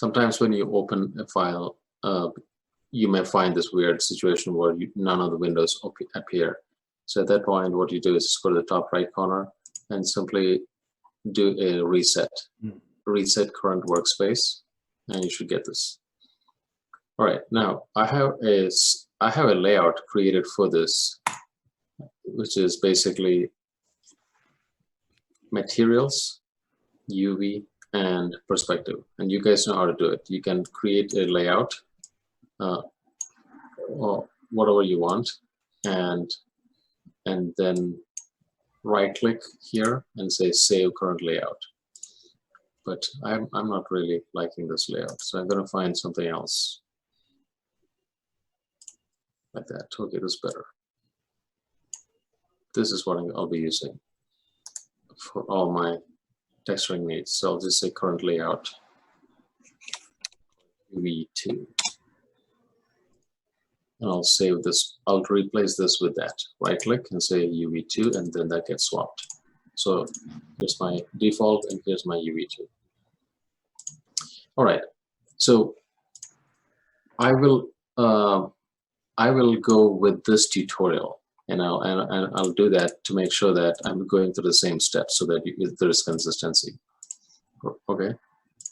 sometimes when you open a file, you may find this weird situation where none of the windows appear. So at that point, what you do is just go to the top right corner and simply do a reset. Reset current workspace, and you should get this. All right, now I have a layout created for this, which is basically materials, UV, and perspective. And you guys know how to do it. You can create a layout or whatever you want, and then right-click here and say Save Current Layout. But I'm not really liking this layout, so I'm going to find something else like that. Okay, this is better. This is what I'll be using for all my texturing needs. So I'll just say Current Layout UV2. And I'll save this. I'll replace this with that. Right click and say UV2, and then that gets swapped. So here's my default, and here's my UV2. All right. So I will go with this tutorial, and I'll do that to make sure that I'm going through the same steps so that there is consistency. Okay.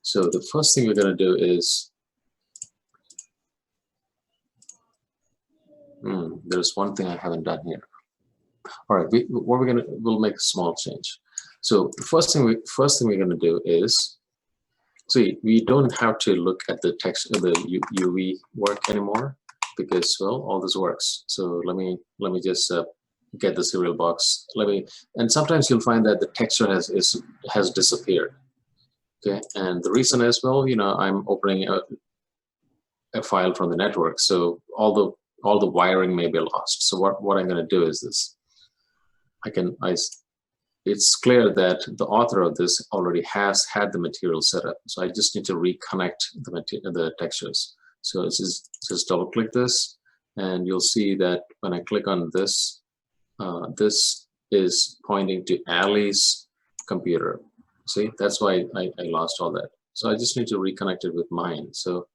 So the first thing we're going to do is there's one thing I haven't done here. All right, we'll make a small change. So the first thing we're going to do is, see, we don't have to look at the text, the UV work anymore, because well, all this works. So let me just get the serial box. And sometimes you'll find that the texture has disappeared. Okay, and the reason is, well, you know, I'm opening a file from the network, so all the wiring may be lost. So what I'm going to do is this. It's clear that the author of this already has had the material set up. So I just need to reconnect the textures. So it's just double click this, and you'll see that when I click on this, this is pointing to Ali's computer. See, that's why I lost all that. So I just need to reconnect it with mine. So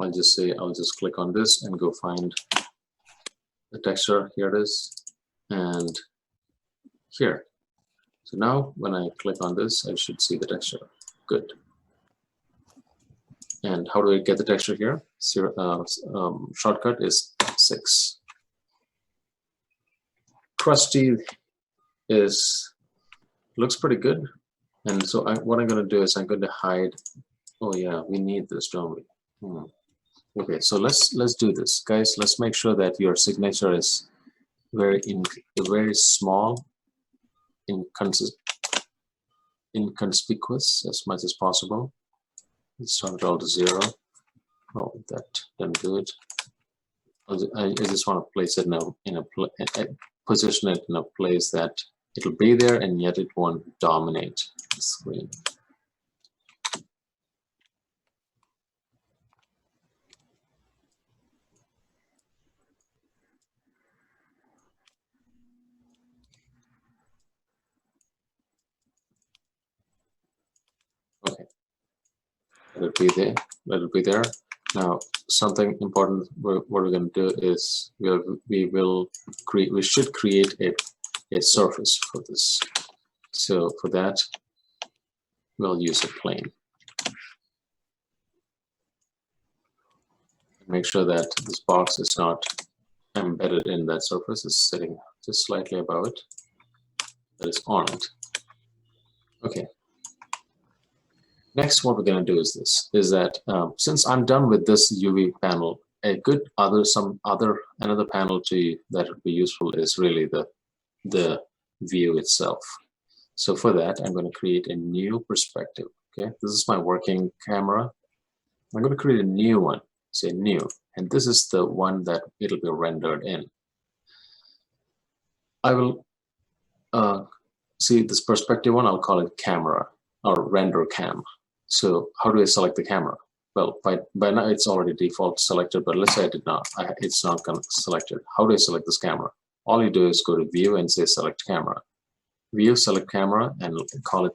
I'll just click on this and go find the texture. Here it is, and here. So now when I click on this, I should see the texture. Good. And how do I get the texture here? Shortcut is 6. Crusty looks pretty good. And so what I'm going to do is I'm going to hide. Oh yeah, we need this, don't we? Okay, so let's do this, guys. Let's make sure that your signature is very small, inconspicuous as much as possible. Let's start it all to 0. Oh, that didn't do it. I just want to place it position it in a place that it'll be there, and yet it won't dominate the screen. Okay, let it be there. Now, something important. What we're going to do is we should create a surface for this. So for that, we'll use a plane. Make sure that this box is not embedded in that surface. It's sitting just slightly above it. That is on it. Okay. Next, what we're going to do is that since I'm done with this UV panel, another panel that would be useful is really the view itself. So for that, I'm going to create a new perspective. Okay, this is my working camera. I'm going to create a new one. Say new, and this is the one that it'll be rendered in. I will see this perspective one. I'll call it camera or render cam. So how do I select the camera? Well, by now it's already default selected, but let's say I did not. It's not selected. How do I select this camera? All you do is go to view and say select camera. View, select camera, and call it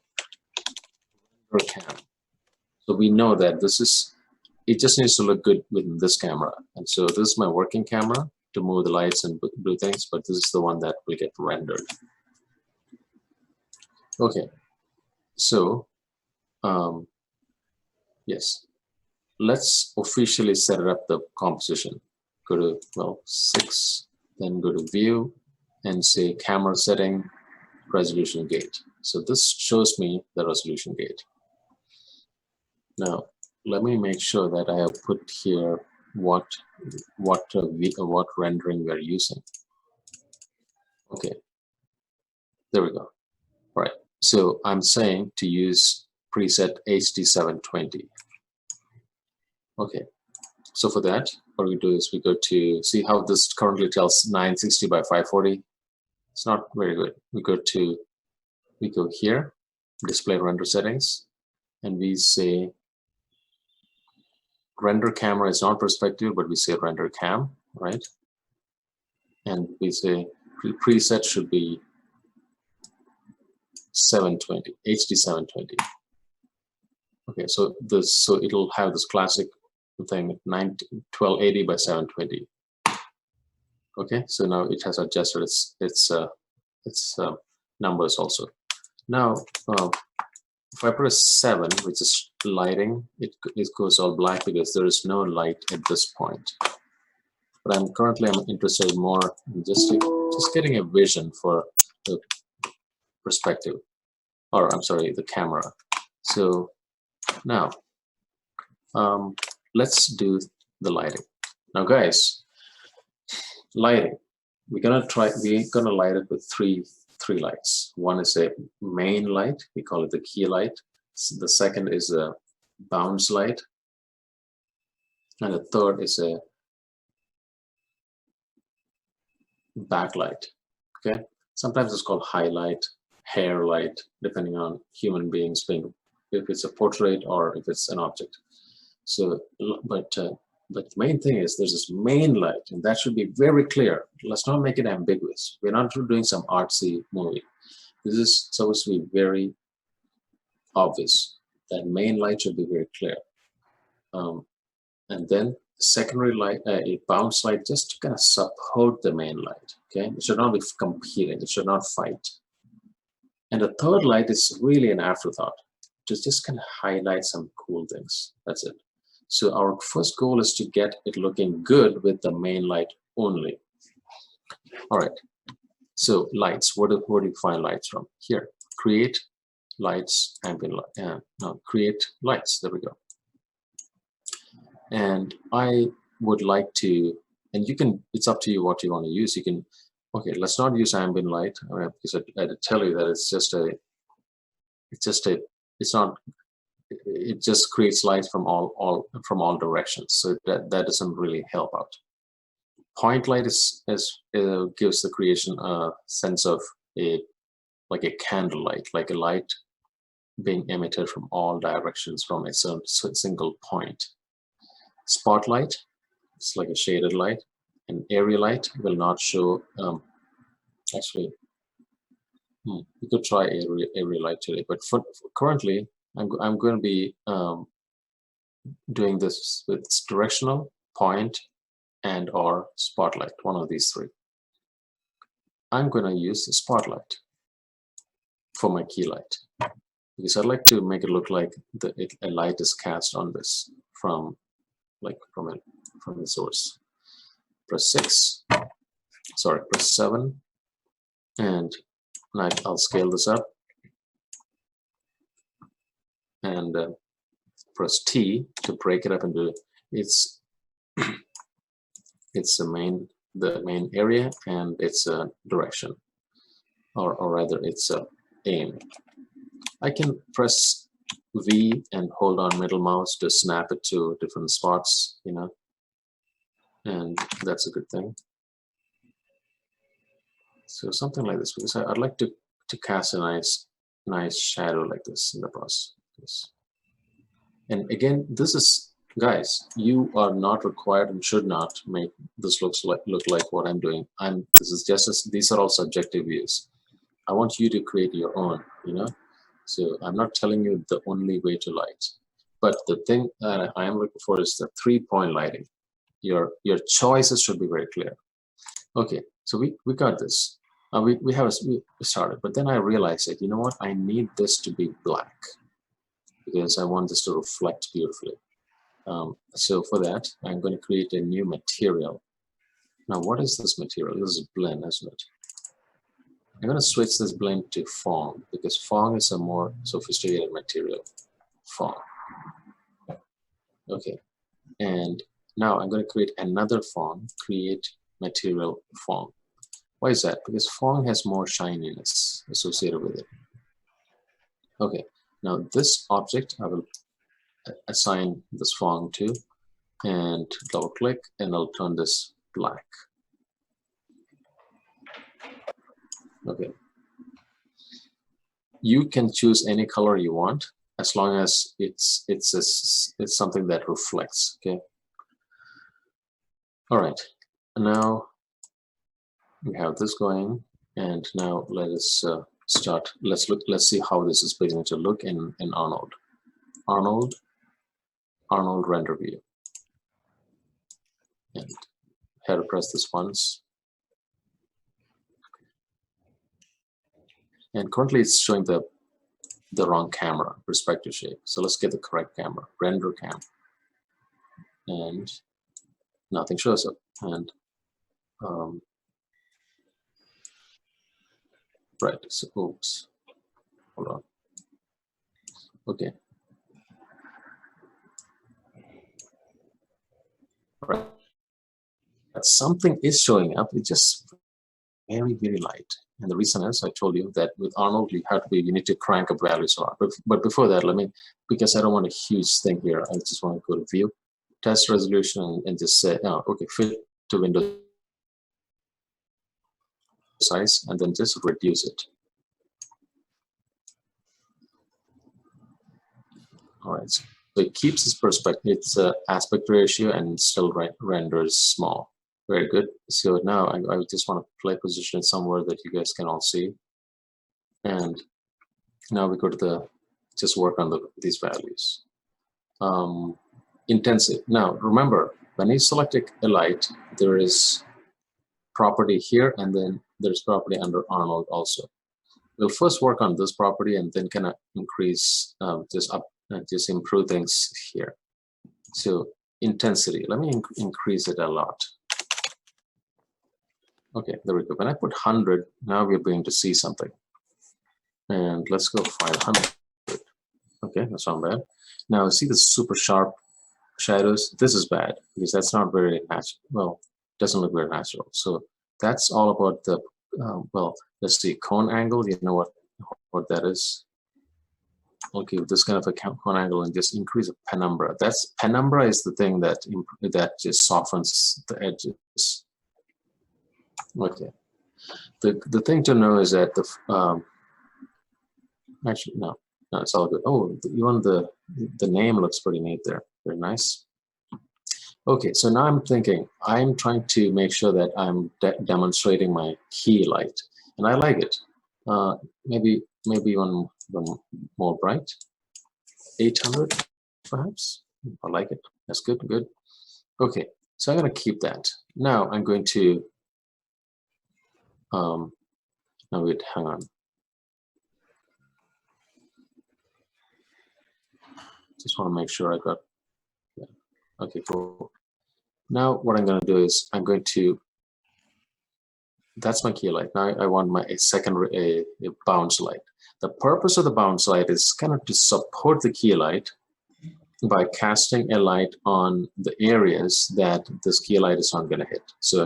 render cam. So we know that this is, it just needs to look good within this camera. And so this is my working camera to move the lights and do things, but this is the one that will get rendered. Okay, so yes, let's officially set it up the composition. Go to, well, 6, then go to view and say camera setting, resolution gate. So this shows me the resolution gate. Now, let me make sure that I have put here what rendering we are using. Okay, there we go. All right, so I'm saying to use preset HD720. Okay, so for that, what we do is we go to, see how this currently tells 960 by 540. It's not very good. We go here, display render settings, and we say render camera is not perspective, but we say render cam, right? And we say preset should be 720, HD 720. Okay, so it'll have this classic thing, 1280 by 720. Okay, so now it has adjusted its numbers also. Now, if I press 7, which is lighting, it goes all black because there is no light at this point. But I'm interested more in just getting a vision for the perspective, or I'm sorry, the camera. So now, let's do the lighting. Now, guys, lighting. We're gonna light it with three lights. One is a main light, we call it the key light. The second is a bounce light, and the third is a backlight. Okay, sometimes it's called highlight, hair light, depending on human beings being, if it's a portrait or if it's an object. So, but the main thing is there's this main light, and that should be very clear. Let's not make it ambiguous. We're not doing some artsy movie. This is supposed to be very obvious. That main light should be very clear. And then secondary light, a bounce light, just to kind of support the main light. Okay, it should not be competing. It should not fight. And the third light is really an afterthought, to just kind of highlight some cool things. That's it. So our first goal is to get it looking good with the main light only. All right. So lights, where do you find lights from? Here, create lights, ambient light. No, create lights. There we go. And I would like to, and you can, it's up to you what you want to use. You can, okay, let's not use ambient light, because I had to tell you that it just creates lights from all directions. So that doesn't really help out. Point light gives the creation a sense of like a candle light, like a light being emitted from all directions from a single point. Spotlight, it's like a shaded light. An area light will not show. Actually, you could try area light today, but currently I'm going to be doing this with directional, point, and or spotlight, one of these three. I'm going to use the spotlight for my key light, because I'd like to make it look like a light is cast on this from the source. Press 6, sorry, press 7, and I'll scale this up, and press T to break it up into its the main area and its direction, or rather its aim. I can press V and hold on middle mouse to snap it to different spots, you know, and that's a good thing. So something like this, because I'd like to cast a nice shadow like this in the process. And again, this is, guys, you are not required and should not make this look like what I'm doing. These are all subjective views. I want you to create your own, you know. So I'm not telling you the only way to light, but the thing that I am looking for is the 3-point lighting. Your choices should be very clear. Okay, so we got this. We started, but then I realized that, you know what, I need this to be black because I want this to reflect beautifully. So for that, I'm going to create a new material. Now, what is this material? This is blend, isn't it? I'm going to switch this blend to Fong because Fong is a more sophisticated material. Fong. Okay, and now I'm going to create another Fong, create material Fong. Why is that? Because Fong has more shininess associated with it. Okay, now this object I will assign this Fong to and double click and I'll turn this black. Okay. You can choose any color you want as long as it's something that reflects. Okay. All right. Now we have this going, and now let us start. Let's see how this is beginning to look in Arnold. Arnold render view, and I had to press this once. And currently it's showing the wrong camera perspective shape. So let's get the correct camera, render cam. And nothing shows up. And right, so oops, hold on. Okay. Right. But something is showing up. It's just very, very light. And the reason is, I told you that with Arnold, you need to crank up values a lot. But before that, because I don't want a huge thing here, I just want to go to view, test resolution, and just say, oh, okay, fit to Windows size, and then just reduce it. All right, so it keeps its perspective, its aspect ratio, and still renders small. Very good. So now I just want to play position somewhere that you guys can all see. And now we go to just work on these values. Intensive. Now remember, when you select a light, there is property here, and then there's property under Arnold also. We'll first work on this property and then kind of increase, just improve things here. So intensity, let me increase it a lot. Okay, there we go. When I put 100, now we're going to see something. And let's go 500. Okay, that's not bad. Now see the super sharp shadows. This is bad because that's not very natural. Well, doesn't look very natural. So that's all about the, well, let's see, cone angle. You know what that is? Okay, with this kind of a cone angle and just increase the penumbra. Penumbra is the thing that just softens the edges. Okay. The thing to know is that actually no, it's all good. Oh, even the name looks pretty neat there. Very nice. Okay, so now I'm trying to make sure that I'm demonstrating my key light, and I like it. Maybe one more bright. 800 perhaps. I like it. That's good. Good. Okay, so I'm going to keep that. Now I'm going to now wait, hang on. Just want to make sure I got, yeah. Okay, cool. Now what I'm going to do is I'm going to, that's my key light. Now I want a bounce light. The purpose of the bounce light is kind of to support the key light by casting a light on the areas that this key light is not going to hit. So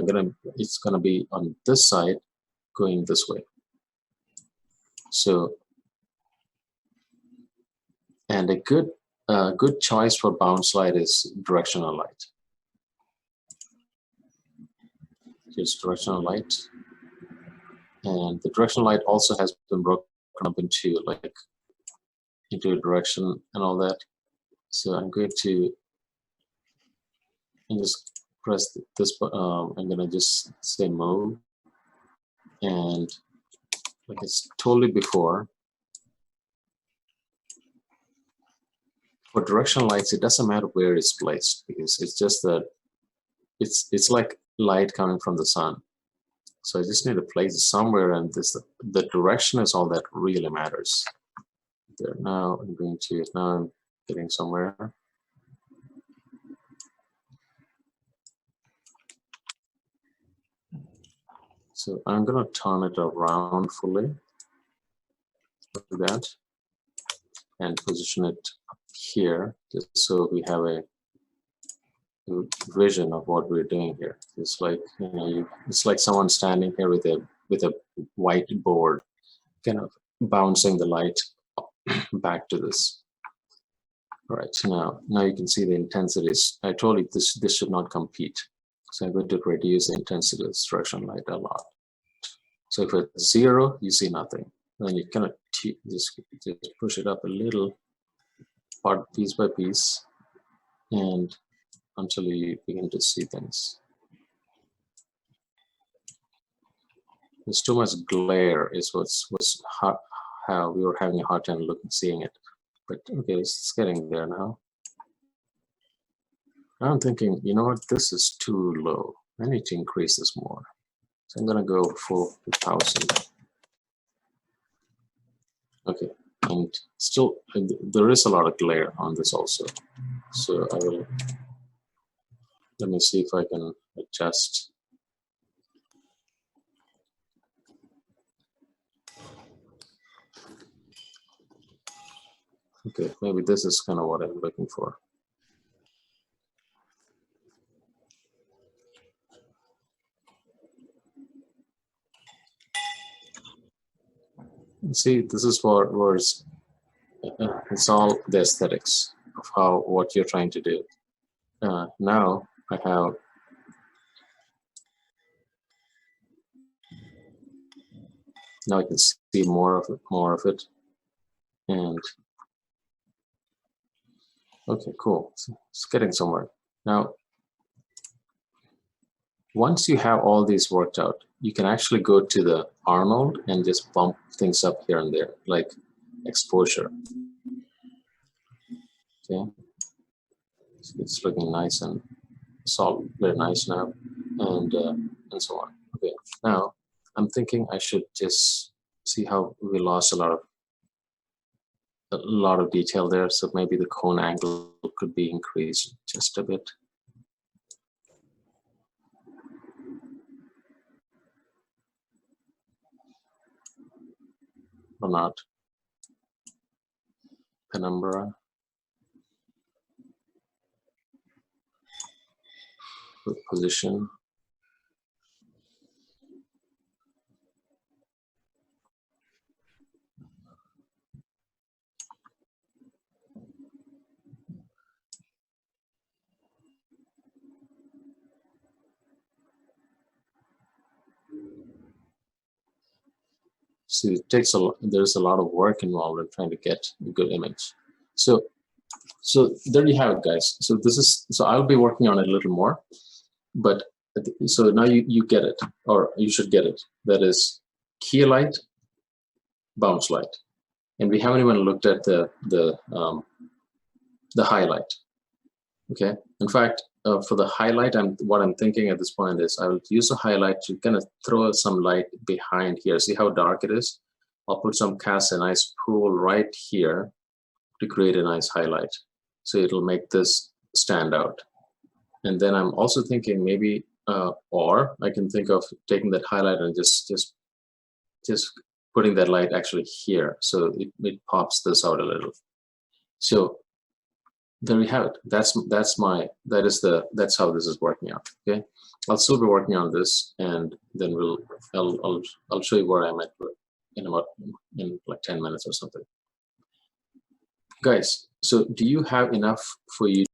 it's going to be on this side going this way. So, and a good choice for bounce light is directional light. Here's directional light. And the directional light also has been broken up into a direction and all that. So I'm going to just press this. I'm going to just say move, and like it's totally before for directional lights, it doesn't matter where it's placed, because it's just that it's like light coming from the sun. So I just need to place it somewhere, and the direction is all that really matters. There, now I'm going to, now I'm getting somewhere. So I'm going to turn it around fully, like that, and position it up here, just so we have a vision of what we're doing here. It's like, you know, it's like someone standing here with a white board, kind of bouncing the light back to this. All right, so now you can see the intensities. I told you this should not compete. So I'm going to reduce the intensity of this directional light a lot. So if it's 0, you see nothing. Then you kind of just push it up a little, part piece by piece, and until you begin to see things. There's too much glare is how we were having a hard time seeing it. But okay, it's getting there now. Now I'm thinking, you know what, this is too low. I need to increase this more. So I'm gonna go for 1000. Okay, and still there is a lot of glare on this also. So I will, let me see if I can adjust. Okay, maybe this is kind of what I'm looking for. See, this is where it's all the aesthetics of what you're trying to do. Now I have, now I can see more of it, and okay, cool. It's getting somewhere. Now, once you have all these worked out, you can actually go to the Arnold and just bump things up here and there, like exposure. Okay, it's looking nice and solid, very nice now, and so on. Okay, now I'm thinking I should just see how we lost a lot of detail there. So maybe the cone angle could be increased just a bit. Or not. Penumbra. Position. See, it takes a lot, there's a lot of work involved in trying to get a good image. So there you have it, guys. So I'll be working on it a little more, but so now you get it, or you should get it. That is key light, bounce light, and we haven't even looked at the highlight. Okay, in fact, for the highlight, what I'm thinking at this point is I will use the highlight to kind of throw some light behind here. See how dark it is? I'll cast a nice pool right here to create a nice highlight. So it'll make this stand out. And then I'm also thinking maybe, or I can think of taking that highlight and just putting that light actually here, so it pops this out a little. So there we have it. That's how this is working out. Okay, I'll still be working on this, and then I'll show you where I'm at in like 10 minutes or something. Guys, so do you have enough for you